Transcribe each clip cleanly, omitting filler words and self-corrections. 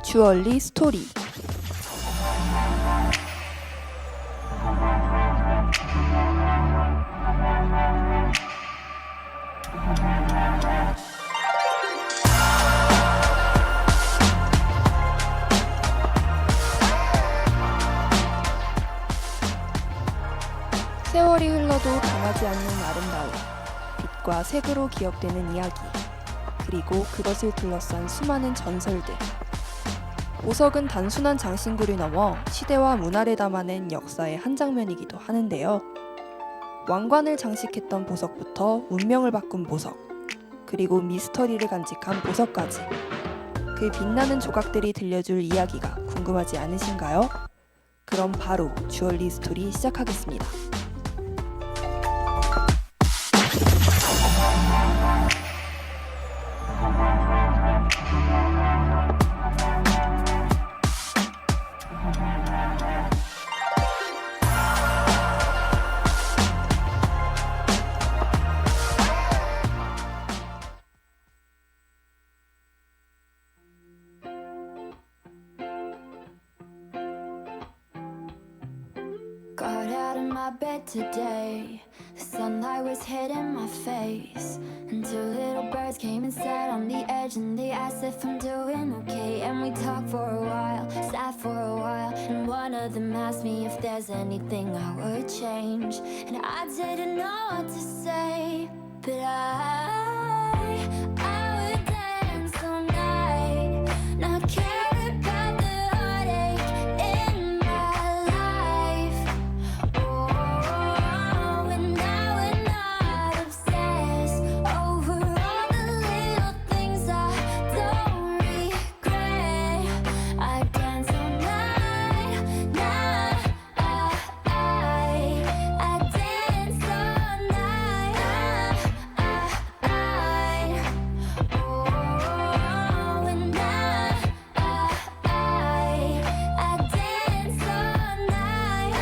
주얼리 스토리. 세월이 흘러도 변하지 않는 아름다움, 빛과 색으로 기억되는 이야기, 그리고 그것을 둘러싼 수많은 전설들. 보석은 단순한 장신구를 넘어 시대와 문화를 담아낸 역사의 한 장면이기도 하는데요. 왕관을 장식했던 보석부터 운명을 바꾼 보석, 그리고 미스터리를 간직한 보석까지. 그 빛나는 조각들이 들려줄 이야기가 궁금하지 않으신가요? 그럼 바로 주얼리 스토리 시작하겠습니다. Got out of my bed today. The sunlight was hitting my face, and two little birds came and sat on the edge, and they asked if I'm doing okay. And we talked for a while, sat for a while, and one of them asked me if there's anything I would change. And I didn't know what to say, but I would dance all night, not care about the heartache in my life. Oh, and I would not obsess over all the little things I don't regret. I dance all night, night. I dance all night. Oh, and I dance all night.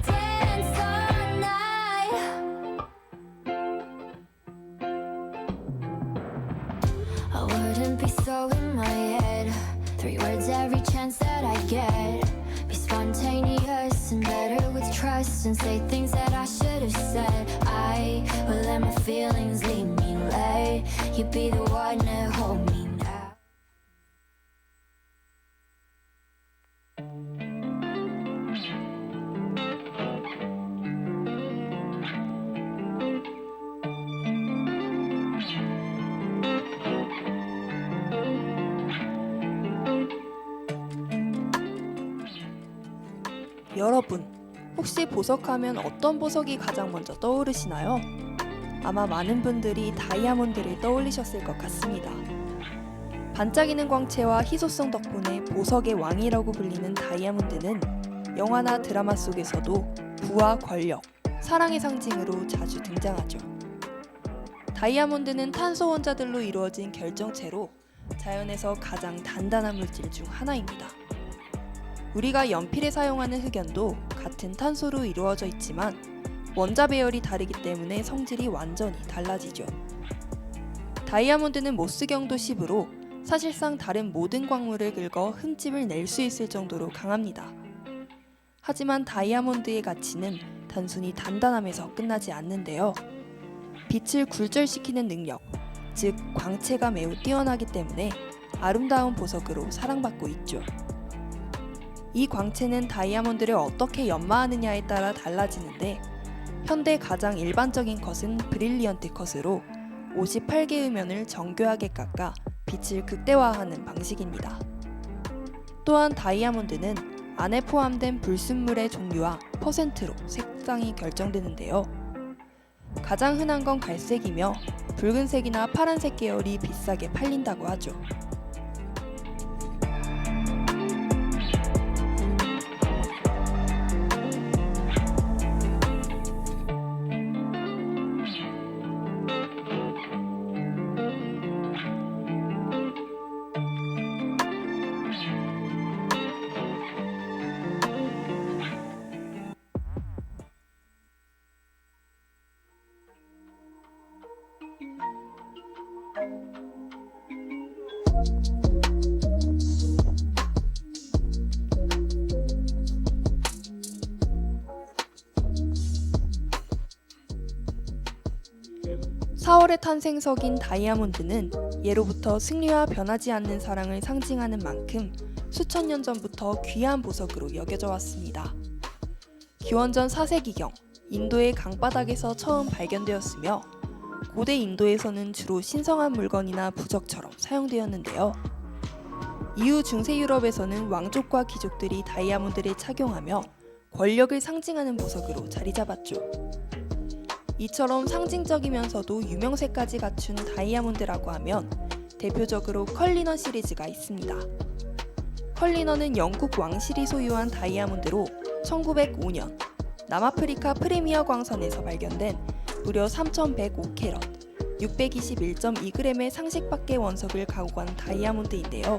Dance all night. I wouldn't be so in my head. 3 words every chance that I get. Be spontaneous and better with trust, and say things that I should have said. I will let my feelings lead me, let you be the one to hold me now. 여러분, 혹시 보석하면 어떤 보석이 가장 먼저 떠오르시나요? 아마 많은 분들이 다이아몬드를 떠올리셨을 것 같습니다. 반짝이는 광채와 희소성 덕분에 보석의 왕이라고 불리는 다이아몬드는 영화나 드라마 속에서도 부와 권력, 사랑의 상징으로 자주 등장하죠. 다이아몬드는 탄소 원자들로 이루어진 결정체로 자연에서 가장 단단한 물질 중 하나입니다. 우리가 연필에 사용하는 흑연도 같은 탄소로 이루어져 있지만 원자 배열이 다르기 때문에 성질이 완전히 달라지죠. 다이아몬드는 모스 경도 10으로 사실상 다른 모든 광물을 긁어 흠집을 낼 수 있을 정도로 강합니다. 하지만 다이아몬드의 가치는 단순히 단단함에서 끝나지 않는데요. 빛을 굴절시키는 능력, 즉 광채가 매우 뛰어나기 때문에 아름다운 보석으로 사랑받고 있죠. 이 광채는 다이아몬드를 어떻게 연마하느냐에 따라 달라지는데, 현대 가장 일반적인 컷은 브릴리언트 컷으로 58개의 면을 정교하게 깎아 빛을 극대화하는 방식입니다. 또한 다이아몬드는 안에 포함된 불순물의 종류와 퍼센트로 색상이 결정되는데요. 가장 흔한 건 갈색이며 붉은색이나 파란색 계열이 비싸게 팔린다고 하죠. (4월의) 탄생석인 다이아몬드는 예로부터 승리와 변하지 않는 사랑을 상징하는 만큼 수천 년 전부터 귀한 보석으로 여겨져 왔습니다. 기원전 4세기경 인도의 강바닥에서 처음 발견되었으며 고대 인도에서는 주로 신성한 물건이나 부적처럼 사용되었는데요. 이후 중세 유럽에서는 왕족과 귀족들이 다이아몬드를 착용하며 권력을 상징하는 보석으로 자리 잡았죠. 이처럼 상징적이면서도 유명세까지 갖춘 다이아몬드라고 하면 대표적으로 컬리넌 시리즈가 있습니다. 컬리넌은 영국 왕실이 소유한 다이아몬드로 1905년 남아프리카 프리미어 광선에서 발견된 무려 3105캐럿 621.2g의 상식밖의 원석을 가공한 다이아몬드인데요.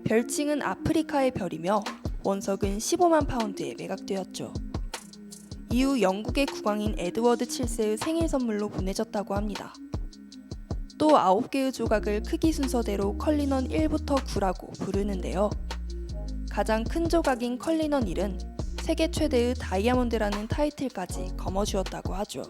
별칭은 아프리카의 별이며 원석은 15만 파운드에 매각되었죠. 이후 영국의 국왕인 에드워드 7세의 생일 선물로 보내졌다고 합니다. 또 9개의 조각을 크기 순서대로 컬리넌 1부터 9라고 부르는데요. 가장 큰 조각인 컬리넌 1은 세계 최대의 다이아몬드라는 타이틀까지 거머쥐었다고 하죠.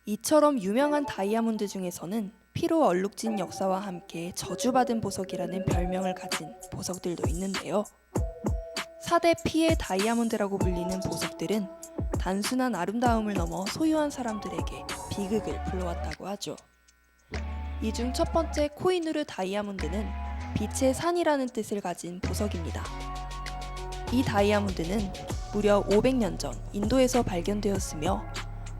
이처럼 유명한 다이아몬드 중에서는 피로 얼룩진 역사와 함께 저주받은 보석이라는 별명을 가진 보석들도 있는데요. 4대 피의 다이아몬드라고 불리는 보석들은 단순한 아름다움을 넘어 소유한 사람들에게 비극을 불러왔다고 하죠. 이 중 첫 번째 코이누르 다이아몬드는 빛의 산이라는 뜻을 가진 보석입니다. 이 다이아몬드는 무려 500년 전 인도에서 발견되었으며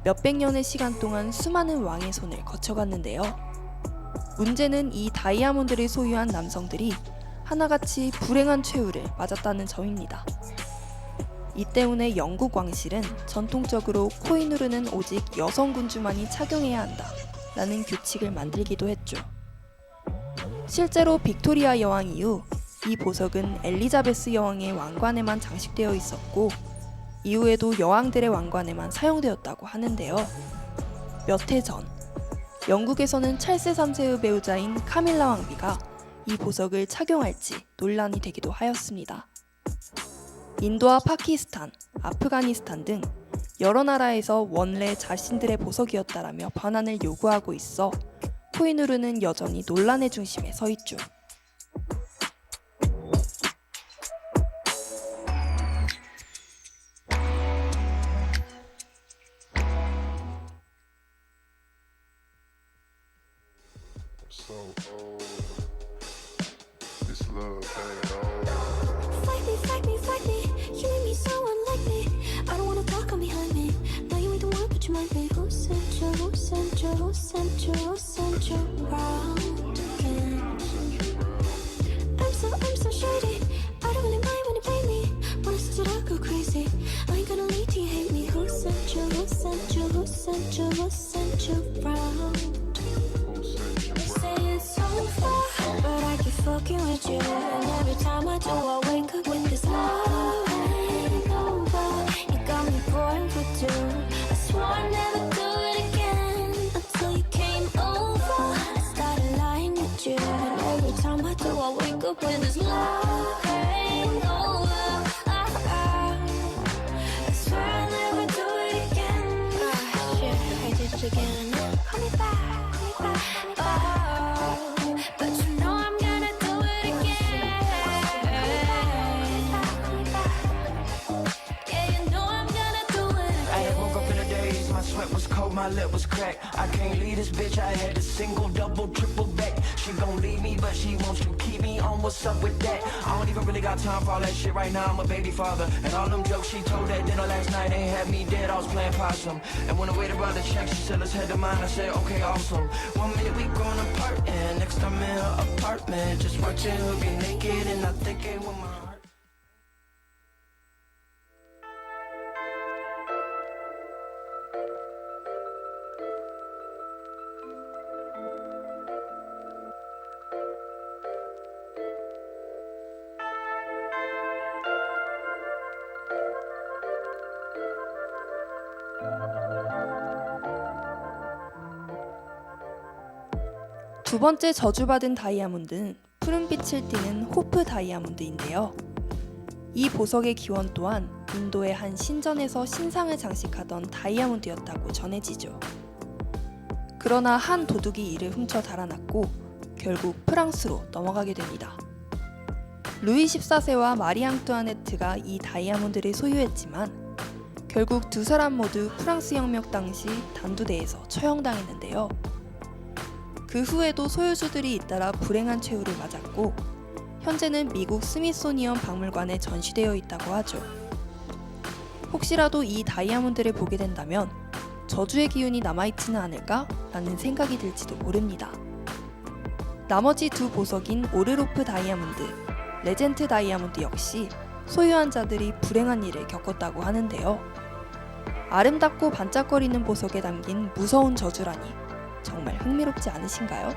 몇백 년의 시간 동안 수많은 왕의 손을 거쳐갔는데요. 문제는 이 다이아몬드를 소유한 남성들이 하나같이 불행한 최후를 맞았다는 점입니다. 이 때문에 영국 왕실은 전통적으로 코이누르는 오직 여성 군주만이 착용해야 한다 라는 규칙을 만들기도 했죠. 실제로 빅토리아 여왕 이후 이 보석은 엘리자베스 여왕의 왕관에만 장식되어 있었고 이후에도 여왕들의 왕관에만 사용되었다고 하는데요. 몇 해 전, 영국에서는 찰스 3세의 배우자인 카밀라 왕비가 이 보석을 착용할지 논란이 되기도 하였습니다. 인도와 파키스탄, 아프가니스탄 등 여러 나라에서 원래 자신들의 보석이었다라며 반환을 요구하고 있어 코이누르는 여전히 논란의 중심에 서 있죠. So, this love ain't all. Fight me, you make me so unlike me. I don't wanna talk on behind me. No, you ain't the one, but you might be. Who sent you, who sent you, who sent you, who sent you round again? I'm so shady. I don't really mind when you play me. When I said I go crazy, I ain't gonna lead till you hate me. Who sent you, who sent you, who sent you, who sent you round? Fucking with you, and every time I do, I wake up with this love hangover. You got me pouring for two. I swore I'd never do it again until you came over. I started lying with you, and every time I do, I wake up with this love hangover. I swear I'll never do it again. Shit, I did it again. Call me back, call me back, call me back. But you know I'm gonna do it again. Yeah, you know I'm gonna do it again. I woke up in the days, my sweat was cold. told my lip was cracked. I can't leave this bitch, I had to single, double, triple back. She gon' leave me, but she wants to keep me on. What's up with that? I don't even really got time for all that shit right now. I'm a baby father, and all them jokes she told at dinner last night ain't had me dead. I was playing possum, and when I waited by the check, she said let's head to mine. I said okay, awesome. 1 minute we going apart, and next I'm in her apartment, just watching her be naked, and I think it with my heart. 두 번째 저주받은 다이아몬드는 푸른빛을 띠는 호프 다이아몬드인데요. 이 보석의 기원 또한 인도의 한 신전에서 신상을 장식하던 다이아몬드였다고 전해지죠. 그러나 한 도둑이 이를 훔쳐 달아났고 결국 프랑스로 넘어가게 됩니다. 루이 14세와 마리 앙뚜아네트가 이 다이아몬드를 소유했지만 결국 두 사람 모두 프랑스 혁명 당시 단두대에서 처형당했는데요. 그 후에도 소유주들이 잇따라 불행한 최후를 맞았고 현재는 미국 스미소니언 박물관에 전시되어 있다고 하죠. 혹시라도 이 다이아몬드를 보게 된다면 저주의 기운이 남아있지는 않을까? 라는 생각이 들지도 모릅니다. 나머지 두 보석인 오르로프 다이아몬드, 레젠트 다이아몬드 역시 소유한 자들이 불행한 일을 겪었다고 하는데요. 아름답고 반짝거리는 보석에 담긴 무서운 저주라니 정말 흥미롭지 않으신가요?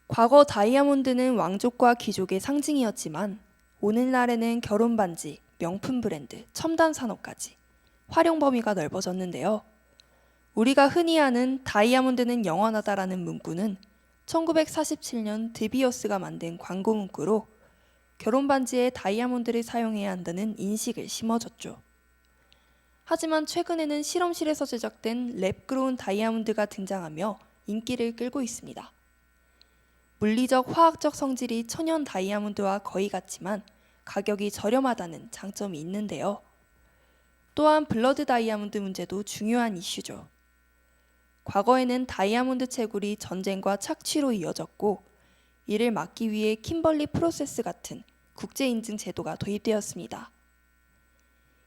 과거 다이아몬드는 왕족과 귀족의 상징이었지만 오늘날에는 결혼 반지, 명품 브랜드, 첨단 산업까지 활용 범위가 넓어졌는데요. 우리가 흔히 아는 다이아몬드는 영원하다라는 문구는 1947년 드비어스가 만든 광고 문구로 결혼 반지에 다이아몬드를 사용해야 한다는 인식을 심어줬죠. 하지만 최근에는 실험실에서 제작된 랩그로운 다이아몬드가 등장하며 인기를 끌고 있습니다. 물리적, 화학적 성질이 천연 다이아몬드와 거의 같지만 가격이 저렴하다는 장점이 있는데요. 또한 블러드 다이아몬드 문제도 중요한 이슈죠. 과거에는 다이아몬드 채굴이 전쟁과 착취로 이어졌고 이를 막기 위해 킴벌리 프로세스 같은 국제인증 제도가 도입되었습니다.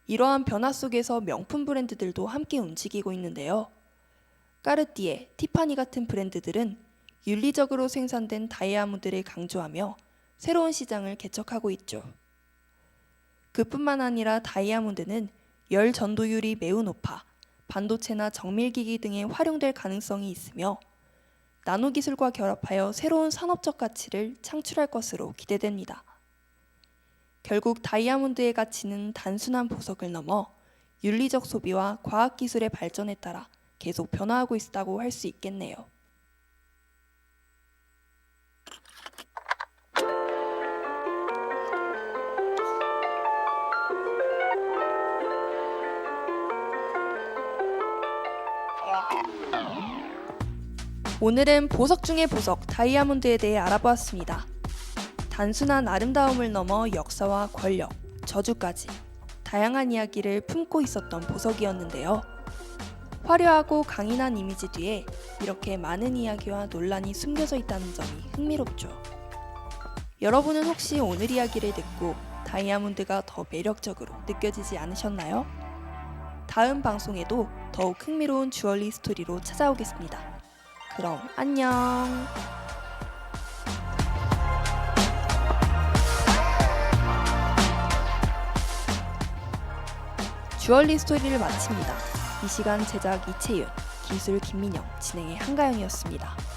이러한 변화 속에서 명품 브랜드들도 함께 움직이고 있는데요. 까르띠에, 티파니 같은 브랜드들은 윤리적으로 생산된 다이아몬드를 강조하며 새로운 시장을 개척하고 있죠. 그뿐만 아니라 다이아몬드는 열 전도율이 매우 높아 반도체나 정밀기기 등에 활용될 가능성이 있으며 나노기술과 결합하여 새로운 산업적 가치를 창출할 것으로 기대됩니다. 결국 다이아몬드의 가치는 단순한 보석을 넘어 윤리적 소비와 과학기술의 발전에 따라 계속 변화하고 있다고 할 수 있겠네요. 오늘은 보석 중의 보석, 다이아몬드에 대해 알아보았습니다. 단순한 아름다움을 넘어 역사와 권력, 저주까지 다양한 이야기를 품고 있었던 보석이었는데요. 화려하고 강인한 이미지 뒤에 이렇게 많은 이야기와 논란이 숨겨져 있다는 점이 흥미롭죠. 여러분은 혹시 오늘 이야기를 듣고 다이아몬드가 더 매력적으로 느껴지지 않으셨나요? 다음 방송에도 더욱 흥미로운 주얼리 스토리로 찾아오겠습니다. 그럼 안녕. 주얼리 스토리를 마칩니다. 이 시간 제작 이채윤, 기술 김민영, 진행의 한가영이었습니다.